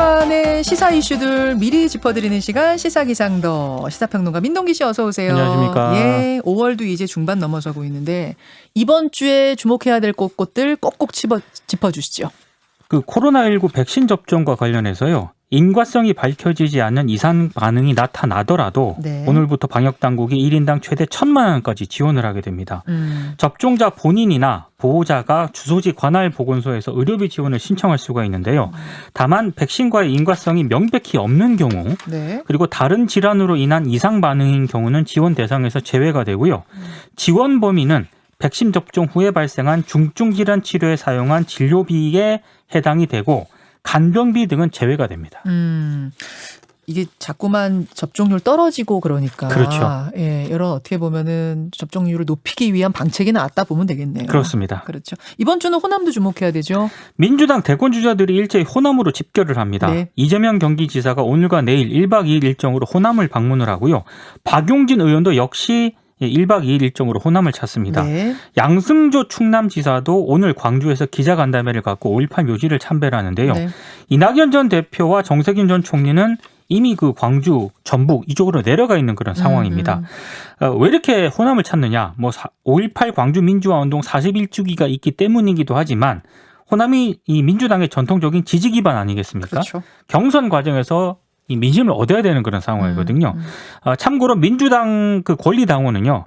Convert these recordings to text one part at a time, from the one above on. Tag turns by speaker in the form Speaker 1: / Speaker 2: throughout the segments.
Speaker 1: 주간의 시사 이슈들 미리 짚어드리는 시간 시사기상더 시사평론가 민동기 씨 어서 오세요.
Speaker 2: 안녕하십니까.
Speaker 1: 예, 5월도 이제 중반 넘어서고 있는데 이번 주에 주목해야 될 곳들 꼭꼭 짚어주시죠.
Speaker 2: 그 코로나19 백신 접종과 관련해서요. 인과성이 밝혀지지 않는 이상 반응이 나타나더라도
Speaker 1: 네.
Speaker 2: 오늘부터 방역당국이 1인당 최대 1,000만 원까지 지원을 하게 됩니다. 접종자 본인이나 보호자가 주소지 관할 보건소에서 의료비 지원을 신청할 수가 있는데요. 다만 백신과의 인과성이 명백히 없는 경우
Speaker 1: 네.
Speaker 2: 그리고 다른 질환으로 인한 이상 반응인 경우는 지원 대상에서 제외가 되고요. 지원 범위는 백신 접종 후에 발생한 중증 질환 치료에 사용한 진료비에 해당이 되고 간병비 등은 제외가 됩니다.
Speaker 1: 이게 자꾸만 접종률 떨어지고 그러니까
Speaker 2: 그렇죠.
Speaker 1: 예, 이런 어떻게 보면은 접종률을 높이기 위한 방책이 나왔다 보면 되겠네요.
Speaker 2: 그렇습니다.
Speaker 1: 그렇죠. 이번 주는 호남도 주목해야 되죠.
Speaker 2: 민주당 대권 주자들이 일제히 호남으로 집결을 합니다.
Speaker 1: 네.
Speaker 2: 이재명 경기지사가 오늘과 내일 1박 2일 일정으로 호남을 방문을 하고요. 박용진 의원도 역시 1박 2일 일정으로 호남을 찾습니다.
Speaker 1: 네.
Speaker 2: 양승조 충남지사도 오늘 광주에서 기자간담회를 갖고 5.18 묘지를 참배를 하는데요.
Speaker 1: 네.
Speaker 2: 이낙연 전 대표와 정세균 전 총리는 이미 그 광주, 전북 이쪽으로 내려가 있는 그런 상황입니다. 왜 이렇게 호남을 찾느냐? 5.18 광주 민주화운동 41주기가 있기 때문이기도 하지만 호남이 이 민주당의 전통적인 지지 기반 아니겠습니까?
Speaker 1: 그렇죠.
Speaker 2: 경선 과정에서 이 민심을 얻어야 되는 그런 상황이거든요. 참고로 민주당 그 권리당원은요.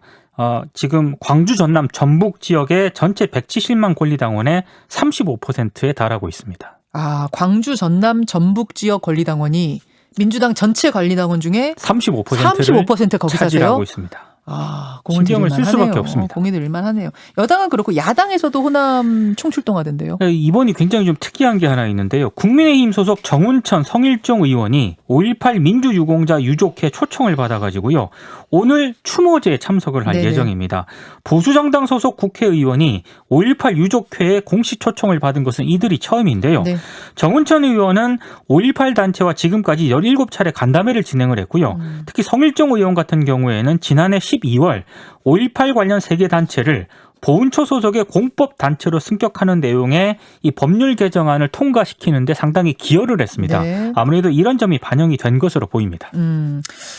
Speaker 2: 지금 광주, 전남, 전북 지역의 전체 170만 권리당원의 35%에 달하고 있습니다.
Speaker 1: 아, 광주, 전남, 전북 지역 권리당원이 민주당 전체 권리당원 중에
Speaker 2: 35%를
Speaker 1: 35% 거기
Speaker 2: 차지하고
Speaker 1: 사세요?
Speaker 2: 있습니다.
Speaker 1: 아,
Speaker 2: 신경을 쓸 수밖에 없습니다.
Speaker 1: 공이 들만 하네요. 여당은 그렇고 야당에서도 호남 총출동하던데요.
Speaker 2: 이번이 굉장히 좀 특이한 게 하나 있는데요. 국민의힘 소속 정운천 성일종 의원이 5.18 민주유공자 유족회 초청을 받아가지고요. 오늘 추모제에 참석을 할
Speaker 1: 네네.
Speaker 2: 예정입니다. 보수정당 소속 국회의원이 5.18 유족회에 공식 초청을 받은 것은 이들이 처음인데요.
Speaker 1: 네.
Speaker 2: 정운천 의원은 5.18 단체와 지금까지 17차례 간담회를 진행을 했고요. 특히 성일종 의원 같은 경우에는 지난해 12월 5.18 관련 세계 단체를 보훈처 소속의 공법 단체로 승격하는 내용의 이 법률 개정안을 통과시키는데 상당히 기여를 했습니다.
Speaker 1: 네.
Speaker 2: 아무래도 이런 점이 반영이 된 것으로 보입니다.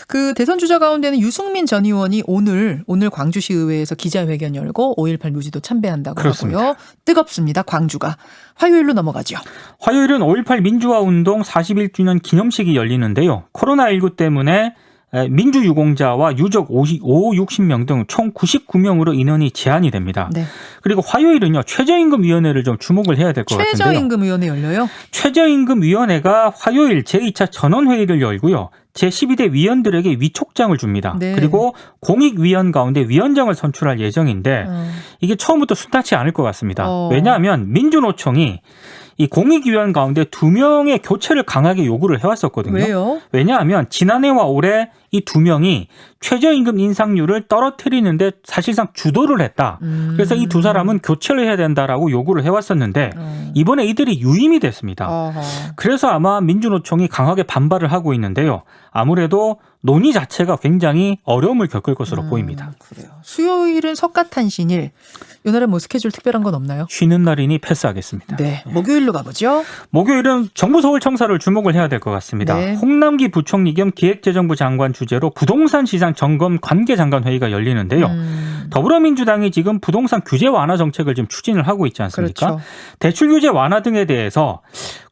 Speaker 1: 그 대선 주자 가운데는 유승민 전 의원이 오늘 광주시 의회에서 기자회견 열고 5.18 묘지도 참배한다고
Speaker 2: 그렇습니다.
Speaker 1: 하고요. 뜨겁습니다. 광주가. 화요일로 넘어가죠.
Speaker 2: 화요일은 5.18 민주화운동 41주년 기념식이 열리는데요. 코로나19 때문에 민주유공자와 유족 60명 등 총 99명으로 인원이 제한이 됩니다.
Speaker 1: 네.
Speaker 2: 그리고 화요일은요. 최저임금위원회를 좀 주목을 해야 될 것 같은데요.
Speaker 1: 최저임금위원회 열려요?
Speaker 2: 최저임금위원회가 화요일 제2차 전원회의를 열고요. 제12대 위원들에게 위촉장을 줍니다.
Speaker 1: 네.
Speaker 2: 그리고 공익위원 가운데 위원장을 선출할 예정인데 이게 처음부터 순탄치 않을 것 같습니다. 왜냐하면 민주노총이 이 공익위원 가운데 2명의 교체를 강하게 요구를 해왔었거든요.
Speaker 1: 왜요?
Speaker 2: 왜냐하면 지난해와 올해 이 2명이 최저임금 인상률을 떨어뜨리는데 사실상 주도를 했다. 그래서 이 2사람은 교체를 해야 된다라고 요구를 해왔었는데 이번에 이들이 유임이 됐습니다. 그래서 아마 민주노총이 강하게 반발을 하고 있는데요. 아무래도 논의 자체가 굉장히 어려움을 겪을 것으로 보입니다.
Speaker 1: 그래요. 수요일은 석가탄신일. 이날은 뭐 스케줄 특별한 건 없나요?
Speaker 2: 쉬는 날이니 패스하겠습니다.
Speaker 1: 네, 목요일로 가보죠.
Speaker 2: 목요일은 정부 서울청사를 주목을 해야 될 것 같습니다.
Speaker 1: 네.
Speaker 2: 홍남기 부총리 겸 기획재정부 장관 주재로 부동산 시장 점검 관계장관 회의가 열리는데요. 더불어민주당이 지금 부동산 규제 완화 정책을 지금 추진을 하고 있지 않습니까?
Speaker 1: 그렇죠.
Speaker 2: 대출 규제 완화 등에 대해서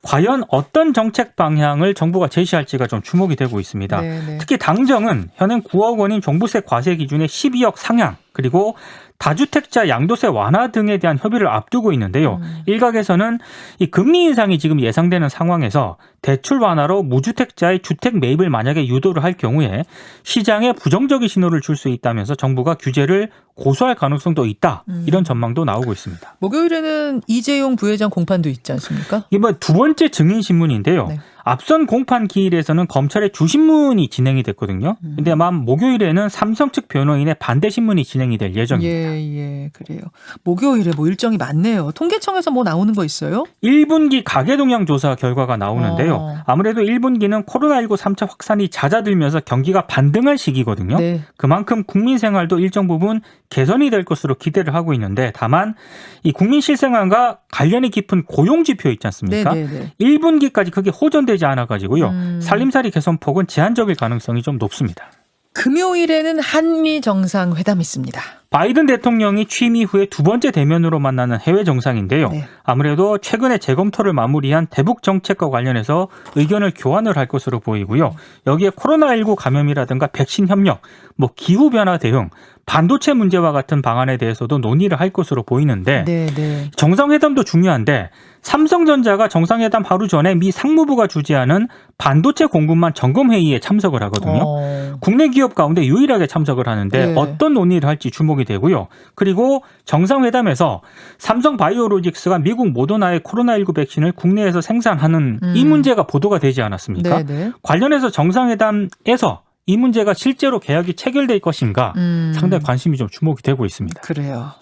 Speaker 2: 과연 어떤 정책 방향을 정부가 제시할지가 좀 주목이 되고 있습니다.
Speaker 1: 네네.
Speaker 2: 특히 당정은 현행 9억 원인 종부세 과세 기준의 12억 상향 그리고 다주택자 양도세 완화 등에 대한 협의를 앞두고 있는데요. 일각에서는 이 금리 인상이 지금 예상되는 상황에서 대출 완화로 무주택자의 주택 매입을 만약에 유도를 할 경우에 시장에 부정적인 신호를 줄 수 있다면서 정부가 규제를 고수할 가능성도 있다. 이런 전망도 나오고 있습니다.
Speaker 1: 목요일에는 이재용 부회장 공판도 있지 않습니까?
Speaker 2: 이번 두 번째 증인신문인데요.
Speaker 1: 네.
Speaker 2: 앞선 공판 기일에서는 검찰의 주신문이 진행이 됐거든요. 근데 아마 목요일에는 삼성 측 변호인의 반대 신문이 진행이 진행이 될 예정입니다.
Speaker 1: 예, 그래요. 목요일에 뭐 일정이 많네요. 통계청에서 뭐 나오는 거 있어요?
Speaker 2: 1분기 가계동향 조사 결과가 나오는데요. 아무래도 1분기는 코로나19 3차 확산이 잦아들면서 경기가 반등할 시기거든요.
Speaker 1: 네.
Speaker 2: 그만큼 국민 생활도 일정 부분 개선이 될 것으로 기대를 하고 있는데 다만 이 국민 실생활과 관련이 깊은 고용 지표 있지 않습니까?
Speaker 1: 네.
Speaker 2: 1분기까지 크게 호전되지 않아가지고요. 살림살이 개선폭은 제한적일 가능성이 좀 높습니다.
Speaker 1: 금요일에는 한미 정상회담 있습니다.
Speaker 2: 바이든 대통령이 취임 이후에 두 번째 대면으로 만나는 해외 정상인데요.
Speaker 1: 네.
Speaker 2: 아무래도 최근에 재검토를 마무리한 대북 정책과 관련해서 의견을 교환을 할 것으로 보이고요. 여기에 코로나19 감염이라든가 백신 협력, 뭐 기후변화 대응, 반도체 문제와 같은 방안에 대해서도 논의를 할 것으로 보이는데
Speaker 1: 네.
Speaker 2: 정상회담도 중요한데 삼성전자가 정상회담 하루 전에 미 상무부가 주재하는 반도체 공급망 점검회의에 참석을 하거든요. 국내 기업 가운데 유일하게 참석을 하는데
Speaker 1: 네.
Speaker 2: 어떤 논의를 할지 주목이 되고요. 그리고 정상회담에서 삼성 바이오로직스가 미국 모더나의 코로나19 백신을 국내에서 생산하는 이 문제가 보도가 되지 않았습니까?
Speaker 1: 네.
Speaker 2: 관련해서 정상회담에서 이 문제가 실제로 계약이 체결될 것인가 상당히 관심이 좀 주목이 되고 있습니다.
Speaker 1: 그래요.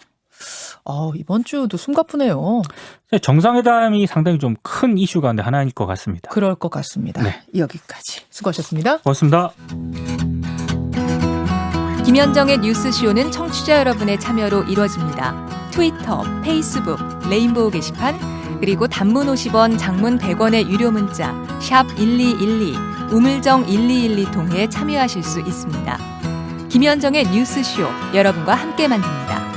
Speaker 1: 이번 주도 숨가쁘네요.
Speaker 2: 정상회담이 상당히 좀 큰 이슈 가운데 하나일 것 같습니다.
Speaker 1: 그럴 것 같습니다.
Speaker 2: 네.
Speaker 1: 여기까지 수고하셨습니다.
Speaker 2: 고맙습니다.
Speaker 3: 김현정의 뉴스쇼는 청취자 여러분의 참여로 이루어집니다. 트위터, 페이스북, 레인보우 게시판, 그리고 단문 50원, 장문 100원의 유료 문자 샵 1212, 우물정 1212 통해 참여하실 수 있습니다. 김현정의 뉴스쇼, 여러분과 함께 만듭니다.